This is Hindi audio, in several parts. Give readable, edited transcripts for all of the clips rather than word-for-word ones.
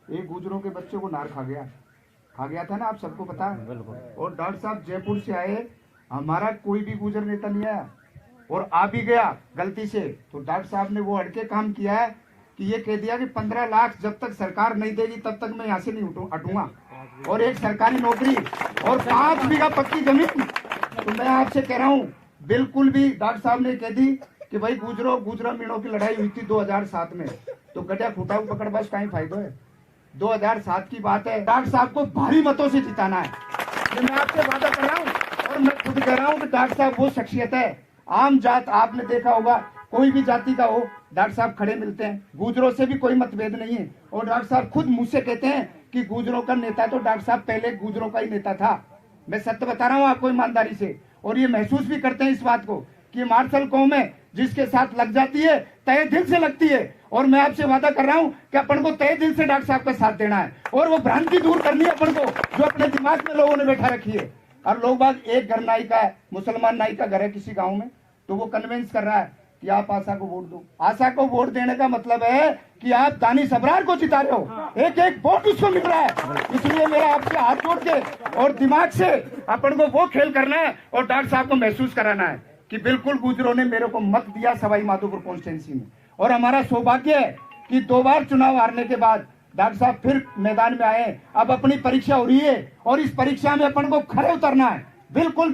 एक गुजरों के बच्चे को नार खा गया था ना, आप सबको पता है। और डॉक्टर साहब जयपुर से आए, हमारा कोई भी गुजर नेता नहीं आया, और आ भी गया गलती से तो डॉक्टर साहब ने वो अड़के काम किया है कि ये कह दिया कि 15 लाख जब तक सरकार नहीं देगी तब तक मैं यहाँ से नहीं हटूंगा, और एक सरकारी नौकरी और 5 बीघा पक्की जमीन। तो मैं आपसे कह रहा हूँ, बिल्कुल भी डॉक्टर साहब ने कह दी कि भाई गुजरा मीणों की लड़ाई हुई थी 2007 में, तो गड्ढा खूटा पकड़ बस कहीं फायदा है। 2007 की बात है, डॉक्टर साहब को भारी मतों से जिताना है, ये मैं आपसे वादा कर रहा हूँ। और मैं खुद कह रहा हूँ कि डॉक्टर साहब वो शख्सियत है, आम जात आपने देखा होगा, कोई भी जाति का हो डॉक्टर साहब खड़े मिलते हैं, गुजरों से भी कोई मतभेद नहीं है। और डॉक्टर साहब खुद मुझसे कहते हैं कि गुजरों का नेता तो डॉक्टर साहब पहले गुजरों का ही नेता था। मैं सत्य बता रहा हूँ आपको ईमानदारी से, और ये महसूस भी करते हैं इस बात को कि मार्शल कौम है जिसके साथ लग जाती है तय दिल से लगती है। और मैं आपसे वादा कर रहा हूं कि अपन को तय दिल से डॉक्टर साहब का साथ देना है, और वो भ्रांति दूर करनी है अपन को जो अपने दिमाग में लोगों ने बैठा रखी है। और लोग बाग, एक घर नाई का है, मुसलमान नाई का घर है किसी गांव में, तो वो कन्विंस कर रहा है कि आप आशा को वोट दो। आशा को वोट देने का मतलब है कि आप दानिश अबरार को जिता रहे हो, एक एक वोट उसको मिल रहा है। इसलिए मेरा आपसे हाथ जोड़ के और दिमाग से अपन को वो खेल करना है और डॉक्टर साहब को महसूस कराना है कि बिल्कुल गुजरों ने मेरे को मत दिया सवाई माधोपुर कॉन्स्टिट्यूंसी में। और हमारा सौभाग्य है कि 2 बार चुनाव हारने के बाद डॉक्टर साहब फिर मैदान में आए, अब अपनी परीक्षा हो रही है, और इस परीक्षा में अपन को खड़े उतरना है, बिल्कुल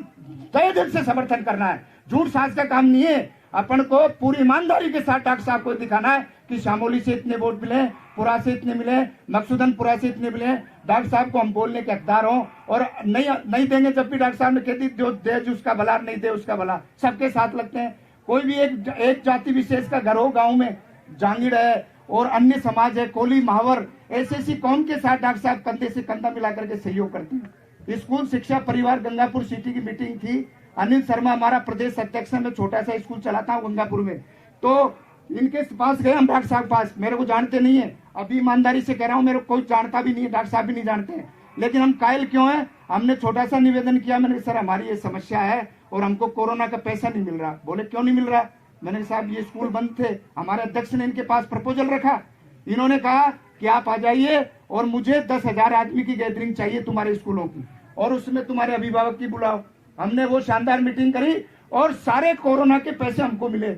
तय दिल से समर्थन करना है, झूठ साज का काम नहीं है। अपन को पूरी ईमानदारी के साथ डॉक्टर साहब को दिखाना है कि शामोली से इतने वोट मिले, पुरा से इतने मिले, मकसूदनपुरा से इतने मिले, डॉक्टर साहब को हम बोलने के हकदार हों। और नहीं देंगे, जब भी डॉक्टर साहब ने कह दी जो दे उसका भला, नहीं दे उसका भला, सबके साथ लगते हैं। कोई भी एक जाति विशेष का घर हो गाँव में, जांगीड़ है और अन्य समाज है, कोली महावर, ऐसी कौम के साथ डॉक्टर साहब कंधे से कंधा मिला करके सहयोग करते हैं। स्कूल शिक्षा परिवार गंगापुर सिटी की मीटिंग थी, अनिल शर्मा हमारा प्रदेश अध्यक्ष है, मैं छोटा सा स्कूल चलाता हूँ गंगापुर में, तो इनके पास गए हम डॉक्टर साहब पास, मेरे को जानते नहीं है, अभी ईमानदारी से कह रहा हूँ, मेरे को कोई जानता भी नहीं है, डॉक्टर साहब भी नहीं जानते हैं, लेकिन हम कायल क्यों है, हमने छोटा सा निवेदन किया, मैंने सर हमारी ये समस्या है और हमको कोरोना का पैसा नहीं मिल रहा। बोले क्यों नहीं मिल रहा? मैंने साहब ये स्कूल बंद थे, हमारे अध्यक्ष ने इनके पास प्रपोजल रखा, इन्होंने कहा कि आप आ जाइए और मुझे 10,000 आदमी की गैदरिंग चाहिए तुम्हारे स्कूलों की, और उसमें तुम्हारे अभिभावक की बुलाओ। हमने वो शानदार मीटिंग करी और सारे कोरोना के पैसे हमको मिले।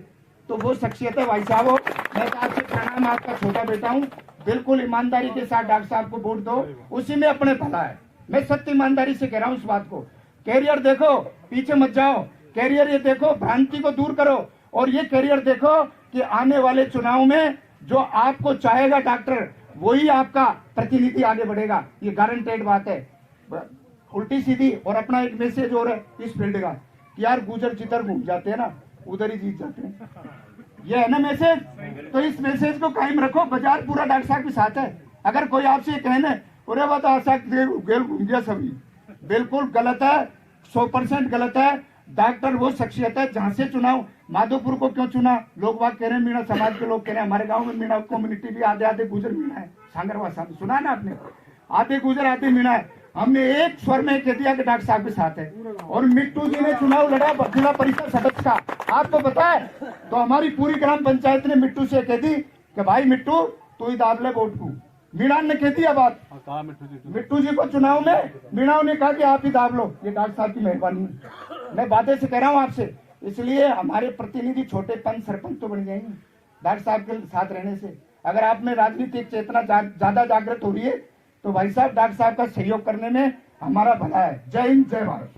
तो वो शख्सियत है भाई साहब, मैं तो आपसे प्रणाम, आपका छोटा बेटा हूँ, बिल्कुल ईमानदारी के साथ डॉक्टर साहब को वोट दो, उसी में अपने भला है। मैं सत्य ईमानदारी से कह रहा हूँ इस बात को। कैरियर देखो, पीछे मत जाओ, कैरियर ये देखो, भ्रांति को दूर करो, और ये कैरियर देखो कि आने वाले चुनाव में जो आपको चाहेगा डॉक्टर, वही आपका प्रतिनिधि आगे बढ़ेगा, ये गारंटेड बात है। उल्टी सीधी। और अपना एक मैसेज और है इस फील्ड का कि यार गुजर जिधर घूम जाते हैं ना उधर ही जीत जाते हैं, ये है ना मैसेज। तो इस मैसेज को कायम रखो, बाजार पूरा डॉक्टर साहब के साथ है। अगर कोई आपसे कहने अरे बात आशा गेल घूम गया सभी, बिल्कुल गलत है, 100% गलत है। डॉक्टर वो शख्सियत है, जहां से चुनाव, माधोपुर को क्यों चुना, लोग बात कह रहे हैं मीणा समाज के लोग कह रहे हैं, हमारे गांव में मीणा कम्युनिटी भी आधे गुजर मीणा है, सांगरवासा में सुना है ना आपने, आधे गुजर आधे मीणा है। हमने एक स्वर में कह दिया कि डॉक्टर साहब के साथ है। और मिट्टू जी ने चुनाव लड़ा जिला परिषद सदस्य का, आपको पता है, तो हमारी पूरी ग्राम पंचायत ने मिट्टू से कह दी कि भाई मिट्टू तू ही दाब ले वोट को। मीणा ने कह दिया बात, मिट्टू जी को चुनाव में मीणा ने कहा कि आप ही दाब लो, ये डॉक्टर साहब की मेहरबानी है। मैं बातें से कह रहा हूँ आपसे, इसलिए हमारे प्रतिनिधि छोटे पंच सरपंच तो बन जाएंगे डॉक्टर साहब के साथ रहने से। अगर आप में राजनीतिक चेतना ज्यादा जागृत हो रही है तो भाई साहब डॉक्टर साहब का सहयोग करने में हमारा भला है। जय हिंद, जय भारत।